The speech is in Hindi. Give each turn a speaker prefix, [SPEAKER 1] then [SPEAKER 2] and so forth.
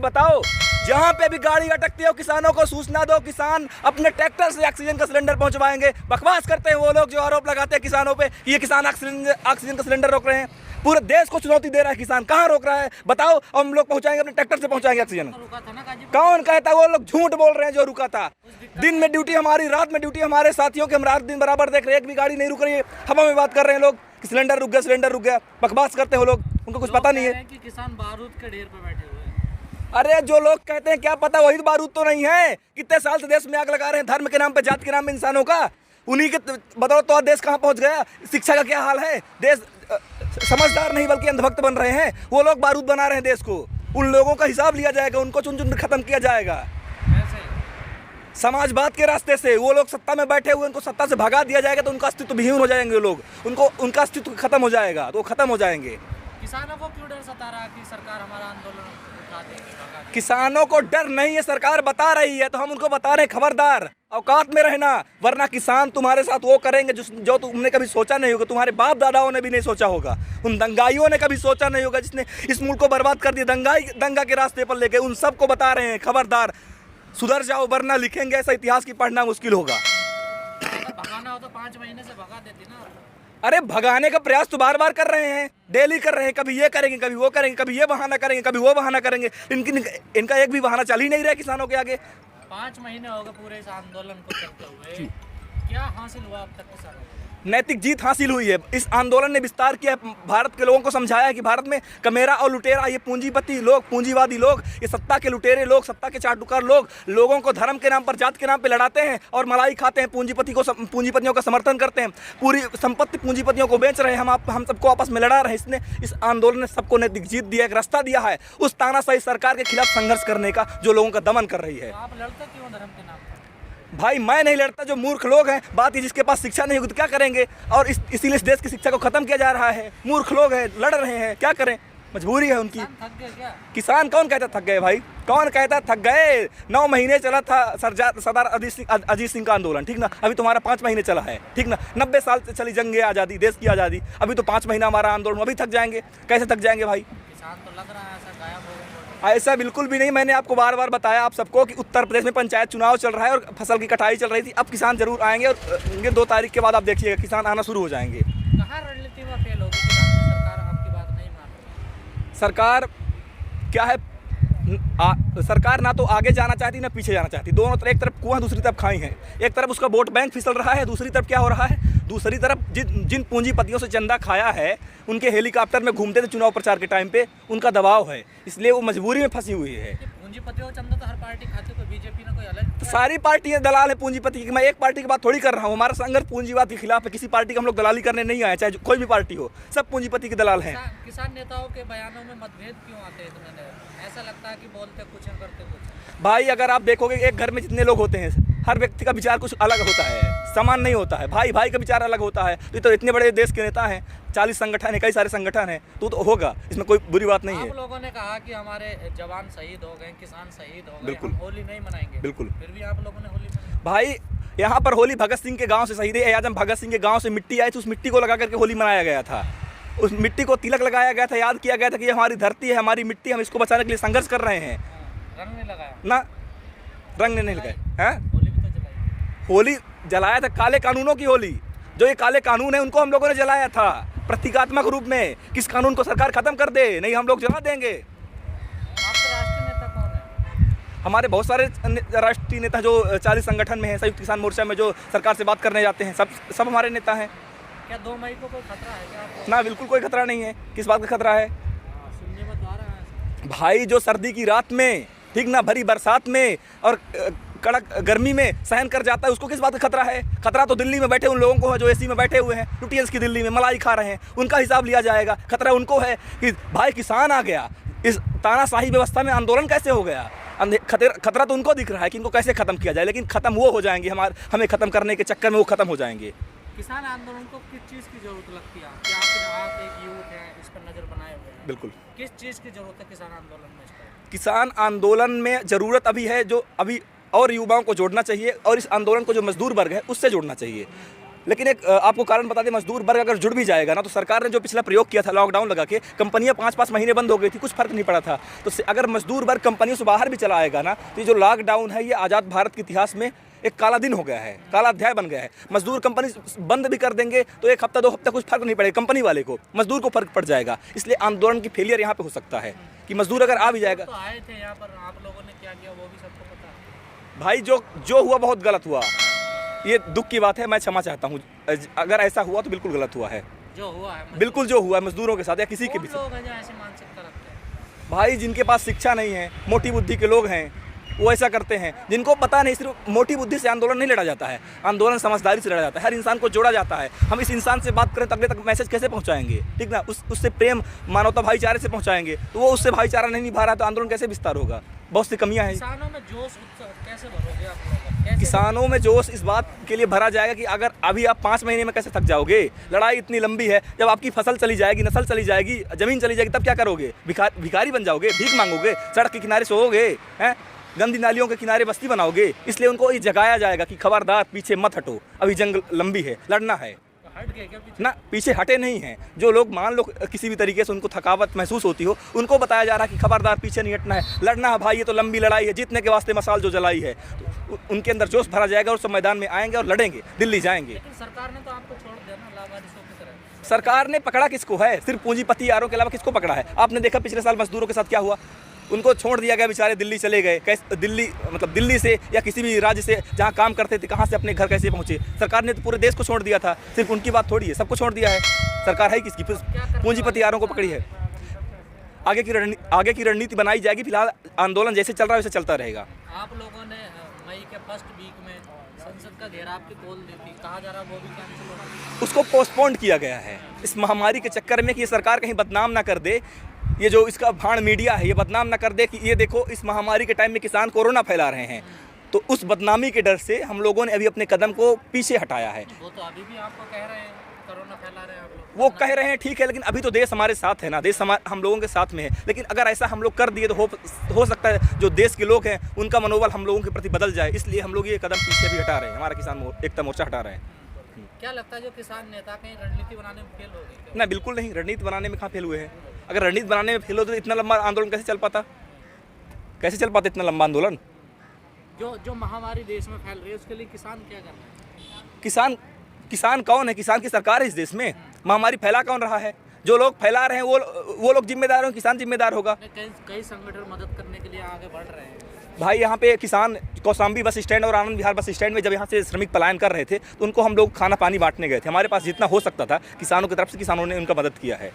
[SPEAKER 1] बताओ, जहाँ पे भी गाड़ी अटकती हो किसानों को सूचना दो, किसान अपने ट्रैक्टर से ऑक्सीजन का सिलेंडर पहुंचवाएंगे। बकवास करते हैं वो लोग जो आरोप लगाते हैं किसानों पे कि ये किसान ऑक्सीजन का सिलेंडर रोक रहे हैं। पूरे देश को चुनौती दे रहा है किसान, कहाँ रोक रहा है बताओ? हम लोग पहुंचाएंगे, अपने ट्रैक्टर से पहुंचाएंगे ऑक्सीजन। कौन कहता है? वो लोग झूठ बोल रहे हैं जो रुका था। दिन में ड्यूटी हमारी, रात में ड्यूटी हमारे साथियों की, हम रात दिन बराबर देख रहे हैं, एक भी गाड़ी नहीं रुक रही है। हवा में बात कर रहे हैं लोग कि सिलेंडर रुक गया, सिलेंडर रुक गया। बकवास करते हैं वो लोग, उनको कुछ पता नहीं है
[SPEAKER 2] कि किसान बारूद के ढेर पे बैठे हुए हैं।
[SPEAKER 1] अरे जो लोग कहते हैं क्या पता वही बारूद तो नहीं है। कितने साल से देश में आग लगा रहे हैं, धर्म के नाम पे, जाति के नाम पे इंसानों का। उन्हीं के बदौलत तो देश कहाँ पहुंच गया। शिक्षा का क्या हाल है, देश समझदार नहीं बल्कि अंधभक्त बन रहे हैं। वो लोग बारूद बना रहे हैं देश को। उन लोगों का हिसाब लिया जाएगा, उनको चुन चुन खत्म किया जाएगा समाजवाद के रास्ते से। वो लोग सत्ता में बैठे हुए, उनको सत्ता से भगा दिया जाएगा तो उनका अस्तित्व विहीन हो जाएंगे। लोग उनका अस्तित्व खत्म हो जाएगा तो वो खत्म हो जाएंगे।
[SPEAKER 2] किसानों को क्यों डर सता रहा कि सरकार हमारा आंदोलन उठा देगी?
[SPEAKER 1] किसानों को डर नहीं है, सरकार बता रही है तो हम उनको बता रहे हैं खबरदार, औकात में रहना, वरना किसान तुम्हारे साथ वो करेंगे जो तुमने कभी सोचा नहीं होगा, तुम्हारे बाप दादाओं ने भी नहीं सोचा होगा, उन दंगाइयों ने कभी सोचा नहीं होगा जिसने इस मुल्क को बर्बाद कर दिया, दंगा के रास्ते पर लेके। उन सबको बता रहे हैं खबरदार, सुधर जाओ वरना लिखेंगे ऐसा इतिहास की पढ़ना मुश्किल होगा।
[SPEAKER 2] भगाना हो तो 5 महीने से भगा देती ना।
[SPEAKER 1] अरे भगाने का प्रयास तो बार बार कर रहे हैं, डेली कर रहे हैं। कभी ये करेंगे, कभी वो करेंगे, कभी ये बहाना करेंगे, कभी वो बहाना करेंगे। इनका एक भी बहाना चल ही नहीं रहा किसानों के आगे।
[SPEAKER 2] 5 महीने हो गए पूरे इस आंदोलन को चलते हुए, क्या हासिल हुआ अब तक किसानों को?
[SPEAKER 1] नैतिक जीत हासिल हुई है। इस आंदोलन ने विस्तार किया, भारत के लोगों को समझाया है कि भारत में कमेरा और लुटेरा, ये पूंजीपति लोग, पूंजीवादी लोग, ये सत्ता के लुटेरे लोग, सत्ता के चाटुकार लोग लोगों को धर्म के नाम पर, जात के नाम पर लड़ाते हैं और मलाई खाते हैं, पूंजीपतियों का समर्थन करते हैं, पूरी संपत्ति पूंजीपतियों को बेच रहे हैं। हम सबको आपस में लड़ा रहे हैं। इसने, इस आंदोलन ने सबको नैतिक जीत दिया, एक रास्ता दिया है उस तानाशाही सरकार के खिलाफ संघर्ष करने का जो लोगों का दमन कर रही है।
[SPEAKER 2] तो आप लड़ते क्यों धर्म के नाम पर?
[SPEAKER 1] भाई मैं नहीं लड़ता, जो मूर्ख लोग हैं, बात ये जिसके पास शिक्षा नहीं होगी तो क्या करेंगे, और इसीलिए इस देश की शिक्षा को खत्म किया जा रहा है। मूर्ख लोग हैं, लड़ रहे हैं, क्या करें, मजबूरी है उनकी।
[SPEAKER 2] थक गए क्या?
[SPEAKER 1] किसान कौन कहता थक गए भाई, कौन कहता थक गए? 9 महीने चला था सरदार अजीत सिंह का आंदोलन, ठीक ना। अभी तुम्हारा 5 महीने चला है, ठीक ना। 90 साल से चली जंग आज़ादी, देश की आज़ादी, अभी तो 5 महीना हमारा आंदोलन, अभी थक जाएंगे? कैसे थक जाएंगे भाई?
[SPEAKER 2] किसान तो लग रहा है ऐसा गायब हो गए।
[SPEAKER 1] ऐसा बिल्कुल भी नहीं। मैंने आपको बार बार बताया आप सबको कि उत्तर प्रदेश में पंचायत चुनाव चल रहा है और फसल की कटाई चल रही थी। अब किसान जरूर आएंगे और ये 2 तारीख के बाद आप देखिएगा किसान आना शुरू हो जाएंगे।
[SPEAKER 2] कहाँ रणनीति में फेल होगी सरकार? आपकी बात नहीं मान रही।
[SPEAKER 1] सरकार क्या है, सरकार ना तो आगे जाना चाहती ना पीछे जाना चाहती। दोनों तरफ, एक तरफ कुआं दूसरी तरफ खाई है। एक तरफ उसका वोट बैंक फिसल रहा है, दूसरी तरफ क्या हो रहा है, दूसरी तरफ जिन पूंजीपतियों से चंदा खाया है, उनके हेलीकॉप्टर में घूमते थे चुनाव प्रचार के टाइम पे, उनका दबाव है, इसलिए वो मजबूरी में फंसी हुई है।
[SPEAKER 2] पूंजीपतियों का चंदा तो हर पार्टी खाती है, कोई बीजेपी ना कोई अलग।
[SPEAKER 1] तो सारी पार्टियां दलाल है पूंजीपति की। मैं एक पार्टी की बात थोड़ी कर रहा हूँ। हमारा संघर्ष पूंजीवाद के खिलाफ है। किसी पार्टी का हम लोग दलाली करने नहीं आए, चाहे कोई भी पार्टी हो, सब पूंजीपति के दलाल हैं।
[SPEAKER 2] किसान नेताओं के बयानों में मतभेद क्यों आते हैं इतने? ऐसा लगता है कि बोलते कुछ हैं करते कुछ।
[SPEAKER 1] भाई अगर आप देखोगे एक घर में जितने लोग होते हैं, हर व्यक्ति का विचार कुछ अलग होता है, समान नहीं होता है। भाई भाई का विचार अलग होता है। तो इतने बड़े देश के नेता हैं, 40 संगठन है, कई सारे संगठन हैं, तो होगा, इसमें कोई बुरी बात नहीं है।
[SPEAKER 2] आप लोगों ने कहा कि हमारे जवान शहीद हो गए, किसान शहीद हो गए,
[SPEAKER 1] बिल्कुल।
[SPEAKER 2] हम होली नहीं मनाएंगे।
[SPEAKER 1] बिल्कुल।
[SPEAKER 2] फिर भी आप लोगों ने होली मनाई।
[SPEAKER 1] भाई यहाँ पर होली भगत सिंह के गांव से, शहीद आजम भगत सिंह के गांव से मिट्टी आई थी, उस मिट्टी को लगा करके होली मनाया गया था। उस मिट्टी को तिलक लगाया गया था, याद किया गया था कि ये हमारी धरती है, हमारी मिट्टी, हम इसको बचाने के लिए संघर्ष कर रहे हैं।
[SPEAKER 2] रंग नहीं लगाया
[SPEAKER 1] ना, रंग नहीं लगाए हैं।
[SPEAKER 2] होली भी तो जलाई।
[SPEAKER 1] होली जलाया था, काले कानूनों की होली। जो ये काले कानून है उनको हम लोगों ने जलाया था प्रतीकात्मक रूप में। किस कानून को सरकार खत्म कर दे, नहीं हम लोग जला देंगे।
[SPEAKER 2] आपके राष्ट्रीय नेता कौन है?
[SPEAKER 1] हमारे बहुत सारे राष्ट्रीय नेता जो 40 संगठन में हैं, संयुक्त किसान मोर्चा में जो सरकार से बात करने जाते हैं, सब हमारे नेता हैं।
[SPEAKER 2] क्या 2 मई को कोई खतरा है क्या आपको?
[SPEAKER 1] ना, बिल्कुल कोई खतरा नहीं है। किस बात का खतरा है
[SPEAKER 2] सुनने में तो आ रहा है
[SPEAKER 1] भाई? जो सर्दी की रात में, ठीक ना, भरी बरसात में और कड़क गर्मी में सहन कर जाता है, उसको किस बात का खतरा है? खतरा तो दिल्ली में बैठे उन लोगों को है जो एसी में बैठे हुए हैं, लुटियंस की दिल्ली में मलाई खा रहे हैं, उनका हिसाब लिया जाएगा। खतरा उनको है कि भाई किसान आ गया, इस तानाशाही व्यवस्था में आंदोलन कैसे हो गया। खतरा तो उनको दिख रहा है कि इनको कैसे खत्म किया जाए, लेकिन खत्म वो हो जाएंगे, हमें खत्म करने के चक्कर में वो खत्म हो जाएंगे।
[SPEAKER 2] किसान आंदोलन को किस चीज़ की जरूरत लगती है? क्या आप एक युवक हैं, इस पर नज़र बनाए हुए हैं?
[SPEAKER 1] बिल्कुल।
[SPEAKER 2] किस चीज़ की जरूरत है किसान आंदोलन में?
[SPEAKER 1] किसान आंदोलन में ज़रूरत अभी है जो अभी और युवाओं को जोड़ना चाहिए और इस आंदोलन को जो मजदूर वर्ग है उससे जोड़ना चाहिए। लेकिन एक आपको कारण बता दें, मजदूर वर्ग अगर जुड़ भी जाएगा ना, तो सरकार ने जो पिछला प्रयोग किया था लॉकडाउन लगा के, कंपनियां 5-5 महीने बंद हो गई थी, कुछ फर्क नहीं पड़ा था। तो अगर मजदूर वर्ग कंपनियों से बाहर भी चला आएगा ना, तो ये जो लॉकडाउन है ये आज़ाद भारत के इतिहास में एक काला दिन हो गया है, काला अध्याय बन गया है। मजदूर कंपनी बंद भी कर देंगे तो 1 हफ्ता 2 हफ्ता कुछ फर्क नहीं पड़ेगा, कंपनी वाले को, मजदूर को फर्क पड़ जाएगा। इसलिए आंदोलन की फेलियर यहाँ पे हो सकता है कि मजदूर अगर आ भी जाएगा।
[SPEAKER 2] तो आए थे यहाँ पर, आप लोगों ने क्या किया वो भी सबको पता है।
[SPEAKER 1] भाई जो हुआ बहुत गलत हुआ, ये दुख की बात है, मैं क्षमा चाहता हूँ। अगर ऐसा हुआ तो बिल्कुल गलत हुआ है,
[SPEAKER 2] जो हुआ है
[SPEAKER 1] बिल्कुल जो हुआ है मजदूरों के साथ या किसी के भी
[SPEAKER 2] कौन लोग हैं जो ऐसी मानसिकता रखते हैं?
[SPEAKER 1] भाई जिनके पास शिक्षा नहीं है, मोटी बुद्धि के लोग हैं, वो ऐसा करते हैं। जिनको पता नहीं, सिर्फ मोटी बुद्धि से आंदोलन नहीं लड़ा जाता है, आंदोलन समझदारी से लड़ा जाता है। हर इंसान को जोड़ा जाता है। हम इस इंसान से बात करें तो अगले तक मैसेज कैसे पहुंचाएंगे, ठीक ना? उससे प्रेम, मानवता, भाईचारे से पहुंचाएंगे, तो वो उससे भाईचारा नहीं निभा रहा तो आंदोलन कैसे विस्तार होगा? बहुत सी कमियां हैं।
[SPEAKER 2] किसानों में जोश कैसे भरोगे आप लोग? कैसे?
[SPEAKER 1] किसानों में जोश इस बात के लिए भरा जाएगा कि अगर अभी आप 5 महीने में कैसे थक जाओगे, लड़ाई इतनी लंबी है। जब आपकी फसल चली जाएगी, नस्ल चली जाएगी, ज़मीन चली जाएगी, तब क्या करोगे? भिखारी बन जाओगे, भीख मांगोगे, सड़क के किनारे सोओगे, हैं, गंदी नालियों के किनारे बस्ती बनाओगे। इसलिए उनको ये जगाया जाएगा कि खबरदार पीछे मत हटो, अभी जंग लंबी है, लड़ना है
[SPEAKER 2] तो हट गए क्या पीछे?
[SPEAKER 1] ना। पीछे हटे नहीं हैं। जो लोग मान लो किसी भी तरीके से उनको थकावट महसूस होती हो, उनको बताया जा रहा है कि खबरदार पीछे नहीं हटना है, लड़ना है भाई, ये तो लंबी लड़ाई है, जीतने के वास्ते मसाल जो जलाई है। तो उनके अंदर जोश भरा जाएगा और सब मैदान में आएंगे और लड़ेंगे, दिल्ली जाएंगे।
[SPEAKER 2] लेकिन सरकार ने तो आपको छोड़ दिया ना लावारिसों की तरह।
[SPEAKER 1] सरकार ने पकड़ा किसको है? सिर्फ पूंजीपति यारों के अलावा किसको पकड़ा है? आपने देखा पिछले साल मजदूरों के साथ क्या हुआ? उनको छोड़ दिया गया, बेचारे दिल्ली चले गए। कैसे दिल्ली, मतलब दिल्ली से या किसी भी राज्य से जहाँ काम करते थे, कहाँ से अपने घर कैसे पहुँचे? सरकार ने तो पूरे देश को छोड़ दिया था। सिर्फ उनकी बात थोड़ी है, सबको छोड़ दिया है। सरकार है किसकी? पूंजीपति यारों को पकड़ी है। आगे की रणनीति बनाई जाएगी। फिलहाल आंदोलन जैसे चल रहा है वैसे चलता रहेगा।
[SPEAKER 2] आप लोगों ने मई के फर्स्ट वीक में संसद का घेराव की कॉल दी थी, कहा जा रहा वो भी कैंसिल हो रहा है।
[SPEAKER 1] उसको पोस्टपोन किया गया है इस महामारी के चक्कर में कि ये सरकार कहीं बदनाम ना कर दे, ये जो इसका भाड़ मीडिया है ये बदनाम ना कर दे कि ये देखो इस महामारी के टाइम में किसान कोरोना फैला रहे हैं। तो उस बदनामी के डर से हम लोगों ने अभी अपने कदम को पीछे हटाया है।
[SPEAKER 2] वो तो अभी भी आपको कह रहे हैं कोरोना फैला रहे हैं आप लोग।
[SPEAKER 1] वो कह रहे हैं ठीक है, लेकिन अभी तो देश हमारे साथ है ना, देश हम लोगों के साथ में है। लेकिन अगर ऐसा हम लोग कर दिए तो हो सकता है जो देश के लोग हैं उनका मनोबल हम लोगों के प्रति बदल जाए। इसलिए हम लोग ये कदम पीछे भी हटा रहे हैं, हमारा किसान एकता मोर्चा हटा रहे हैं।
[SPEAKER 2] क्या लगता है जो किसान नेता कहीं रणनीति बनाने में फेल हो गए?
[SPEAKER 1] ना, बिल्कुल नहीं, रणनीति बनाने में कहाँ फेल हुए हैं। अगर रणनीति बनाने में फेल हो तो इतना लंबा आंदोलन कैसे चल पाता? कैसे चल पाता इतना लंबा आंदोलन?
[SPEAKER 2] जो महामारी देश में फैल रही है उसके लिए किसान क्या कर रहे हैं?
[SPEAKER 1] किसान कौन है? किसान की सरकार है इस देश में। महामारी फैला कौन रहा है? जो लोग फैला रहे हैं वो लोग जिम्मेदार हो, किसान जिम्मेदार होगा।
[SPEAKER 2] कई संगठन मदद करने के लिए आगे बढ़ रहे हैं।
[SPEAKER 1] भाई यहाँ पे किसान कौशाम्बी बस स्टैंड और आनंद विहार बस स्टैंड में जब यहाँ से श्रमिक पलायन कर रहे थे तो उनको हम लोग खाना पानी बांटने गए थे। हमारे पास जितना हो सकता था किसानों की तरफ से, किसानों ने उनका मदद किया है।